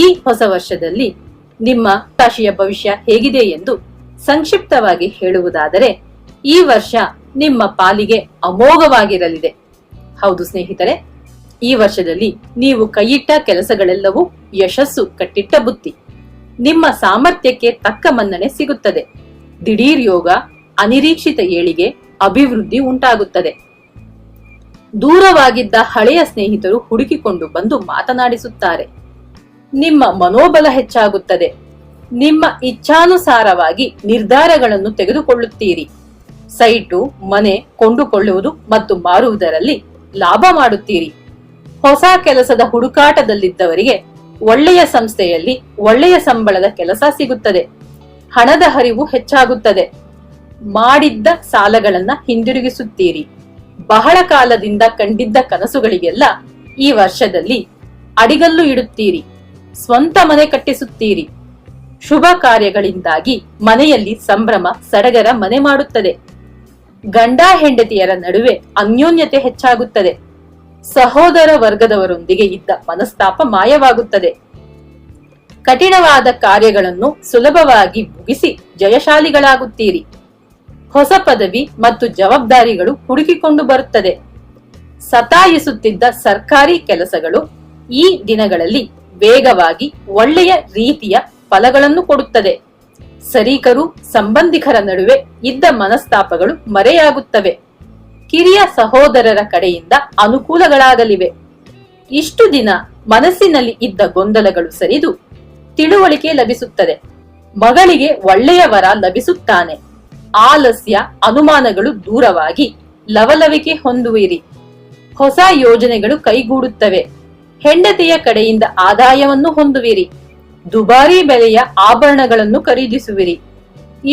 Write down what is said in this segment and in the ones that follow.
ಈ ಹೊಸ ವರ್ಷದಲ್ಲಿ ನಿಮ್ಮ ರಾಶಿಯ ಭವಿಷ್ಯ ಹೇಗಿದೆ ಎಂದು ಸಂಕ್ಷಿಪ್ತವಾಗಿ ಹೇಳುವುದಾದರೆ, ಈ ವರ್ಷ ನಿಮ್ಮ ಪಾಲಿಗೆ ಅಮೋಘವಾಗಿರಲಿದೆ. ಹೌದು ಸ್ನೇಹಿತರೆ, ಈ ವರ್ಷದಲ್ಲಿ ನೀವು ಕೈಯಿಟ್ಟ ಕೆಲಸಗಳೆಲ್ಲವೂ ಯಶಸ್ಸು ಕಟ್ಟಿಟ್ಟ ಬುತ್ತಿ. ನಿಮ್ಮ ಸಾಮರ್ಥ್ಯಕ್ಕೆ ತಕ್ಕ ಮನ್ನಣೆ ಸಿಗುತ್ತದೆ. ದಿಢೀರ್ ಯೋಗ, ಅನಿರೀಕ್ಷಿತ ಏಳಿಗೆ, ಅಭಿವೃದ್ಧಿ ಉಂಟಾಗುತ್ತದೆ. ದೂರವಾಗಿದ್ದ ಹಳೆಯ ಸ್ನೇಹಿತರು ಹುಡುಕಿಕೊಂಡು ಬಂದು ಮಾತನಾಡಿಸುತ್ತಾರೆ. ನಿಮ್ಮ ಮನೋಬಲ ಹೆಚ್ಚಾಗುತ್ತದೆ. ನಿಮ್ಮ ಇಚ್ಛಾನುಸಾರವಾಗಿ ನಿರ್ಧಾರಗಳನ್ನು ತೆಗೆದುಕೊಳ್ಳುತ್ತೀರಿ. ಸೈಟು, ಮನೆ ಕೊಂಡುಕೊಳ್ಳುವುದು ಮತ್ತು ಮಾರುವುದರಲ್ಲಿ ಲಾಭ ಮಾಡುತ್ತೀರಿ. ಹೊಸ ಕೆಲಸದ ಹುಡುಕಾಟದಲ್ಲಿದ್ದವರಿಗೆ ಒಳ್ಳೆಯ ಸಂಸ್ಥೆಯಲ್ಲಿ ಒಳ್ಳೆಯ ಸಂಬಳದ ಕೆಲಸ ಸಿಗುತ್ತದೆ. ಹಣದ ಹರಿವು ಹೆಚ್ಚಾಗುತ್ತದೆ. ಮಾಡಿದ್ದ ಸಾಲಗಳನ್ನ ಹಿಂದಿರುಗಿಸುತ್ತೀರಿ. ಬಹಳ ಕಾಲದಿಂದ ಕಂಡಿದ್ದ ಕನಸುಗಳಿಗೆಲ್ಲ ಈ ವರ್ಷದಲ್ಲಿ ಅಡಿಗಲ್ಲು ಇಡುತ್ತೀರಿ. ಸ್ವಂತ ಮನೆ ಕಟ್ಟಿಸುತ್ತೀರಿ. ಶುಭ ಕಾರ್ಯಗಳಿಂದಾಗಿ ಮನೆಯಲ್ಲಿ ಸಂಭ್ರಮ ಸಡಗರ ಮನೆ ಮಾಡುತ್ತದೆ. ಗಂಡ ಹೆಂಡತಿಯರ ನಡುವೆ ಅನ್ಯೋನ್ಯತೆ ಹೆಚ್ಚಾಗುತ್ತದೆ. ಸಹೋದರ ವರ್ಗದವರೊಂದಿಗೆ ಇದ್ದ ಮನಸ್ತಾಪ ಮಾಯವಾಗುತ್ತದೆ. ಕಠಿಣವಾದ ಕಾರ್ಯಗಳನ್ನು ಸುಲಭವಾಗಿ ಮುಗಿಸಿ ಜಯಶಾಲಿಗಳಾಗುತ್ತೀರಿ. ಹೊಸ ಪದವಿ ಮತ್ತು ಜವಾಬ್ದಾರಿಗಳು ಹುಡುಕಿಕೊಂಡು ಬರುತ್ತದೆ. ಸತಾಯಿಸುತ್ತಿದ್ದ ಸರ್ಕಾರಿ ಕೆಲಸಗಳು ಈ ದಿನಗಳಲ್ಲಿ ವೇಗವಾಗಿ ಒಳ್ಳೆಯ ರೀತಿಯ ಫಲಗಳನ್ನು ಕೊಡುತ್ತದೆ. ಸರೀಕರು ಸಂಬಂಧಿಕರ ನಡುವೆ ಇದ್ದ ಮನಸ್ತಾಪಗಳು ಮರೆಯಾಗುತ್ತವೆ. ಕಿರಿಯ ಸಹೋದರರ ಕಡೆಯಿಂದ ಅನುಕೂಲಗಳಾಗಲಿವೆ. ಇಷ್ಟು ದಿನ ಮನಸ್ಸಿನಲ್ಲಿ ಇದ್ದ ಗೊಂದಲಗಳು ಸರಿದು ತಿಳುವಳಿಕೆ ಲಭಿಸುತ್ತದೆ. ಮಗಳಿಗೆ ಒಳ್ಳೆಯ ವರ ಲಭಿಸುತ್ತಾನೆ. ಆಲಸ್ಯ, ಅನುಮಾನಗಳು ದೂರವಾಗಿ ಲವಲವಿಕೆ ಹೊಂದುವಿರಿ. ಹೊಸ ಯೋಜನೆಗಳು ಕೈಗೂಡುತ್ತವೆ. ಹೆಂಡತಿಯ ಕಡೆಯಿಂದ ಆದಾಯವನ್ನು ಹೊಂದುವಿರಿ. ದುಬಾರಿ ಬೆಲೆಯ ಆಭರಣಗಳನ್ನು ಖರೀದಿಸುವಿರಿ.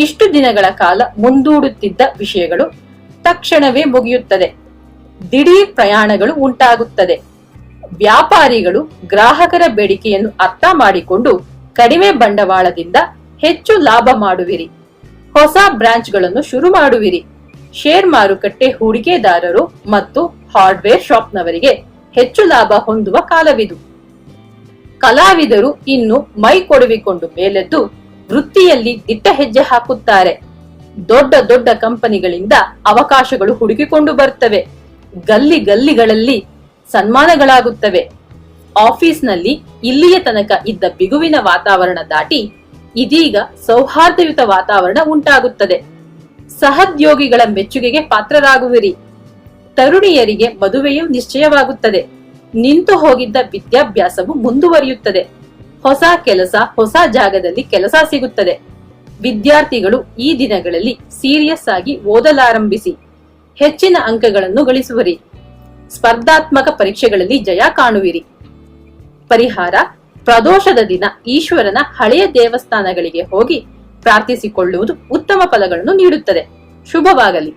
ಇಷ್ಟು ದಿನಗಳ ಕಾಲ ಮುಂದೂಡುತ್ತಿದ್ದ ವಿಷಯಗಳು ತಕ್ಷಣವೇ ಮುಗಿಯುತ್ತದೆ. ದಿಢೀರ್ ಪ್ರಯಾಣಗಳು ಉಂಟಾಗುತ್ತದೆ. ವ್ಯಾಪಾರಿಗಳು ಗ್ರಾಹಕರ ಬೇಡಿಕೆಯನ್ನು ಅರ್ಥ ಮಾಡಿಕೊಂಡು ಕಡಿಮೆ ಬಂಡವಾಳದಿಂದ ಹೆಚ್ಚು ಲಾಭ ಮಾಡುವಿರಿ. ಹೊಸ ಬ್ರಾಂಚ್ಗಳನ್ನು ಶುರು ಮಾಡುವಿರಿ. ಶೇರ್ ಮಾರುಕಟ್ಟೆ ಹೂಡಿಕೆದಾರರು ಮತ್ತು ಹಾರ್ಡ್ವೇರ್ ಶಾಪ್ನವರಿಗೆ ಹೆಚ್ಚು ಲಾಭ ಹೊಂದುವ ಕಾಲವಿದು. ಕಲಾವಿದರು ಇನ್ನು ಮೈ ಕೊಡುವಿಕೊಂಡು ಮೇಲೆದ್ದು ವೃತ್ತಿಯಲ್ಲಿ ದಿಟ್ಟ ಹೆಜ್ಜೆ ಹಾಕುತ್ತಾರೆ. ದೊಡ್ಡ ದೊಡ್ಡ ಕಂಪನಿಗಳಿಂದ ಅವಕಾಶಗಳು ಹುಡುಕಿಕೊಂಡು ಬರುತ್ತವೆ. ಗಲ್ಲಿ ಗಲ್ಲಿಗಳಲ್ಲಿ ಸನ್ಮಾನಗಳಾಗುತ್ತವೆ. ಆಫೀಸ್ನಲ್ಲಿ ಇಲ್ಲಿಯ ತನಕ ಇದ್ದ ಬಿಗುವಿನ ವಾತಾವರಣ ದಾಟಿ ಇದೀಗ ಸೌಹಾರ್ದಯುತ ವಾತಾವರಣ ಉಂಟಾಗುತ್ತದೆ. ಸಹೋದ್ಯೋಗಿಗಳ ಮೆಚ್ಚುಗೆಗೆ ಪಾತ್ರರಾಗುವಿರಿ. ತರುಣಿಯರಿಗೆ ಮದುವೆಯು ನಿಶ್ಚಯವಾಗುತ್ತದೆ. ನಿಂತು ಹೋಗಿದ್ದ ವಿದ್ಯಾಭ್ಯಾಸವು ಮುಂದುವರಿಯುತ್ತದೆ. ಹೊಸ ಕೆಲಸ, ಹೊಸ ಜಾಗದಲ್ಲಿ ಕೆಲಸ ಸಿಗುತ್ತದೆ. ವಿದ್ಯಾರ್ಥಿಗಳು ಈ ದಿನಗಳಲ್ಲಿ ಸೀರಿಯಸ್ ಆಗಿ ಓದಲಾರಂಭಿಸಿ ಹೆಚ್ಚಿನ ಅಂಕಗಳನ್ನು ಗಳಿಸುವಿರಿ. ಸ್ಪರ್ಧಾತ್ಮಕ ಪರೀಕ್ಷೆಗಳಲ್ಲಿ ಜಯ ಕಾಣುವಿರಿ. ಪರಿಹಾರ: ಪ್ರದೋಷದ ದಿನ ಈಶ್ವರನ ಹಳೆಯ ದೇವಸ್ಥಾನಗಳಿಗೆ ಹೋಗಿ ಪ್ರಾರ್ಥಿಸಿಕೊಳ್ಳುವುದು ಉತ್ತಮ ಫಲಗಳನ್ನು ನೀಡುತ್ತದೆ. ಶುಭವಾಗಲಿ.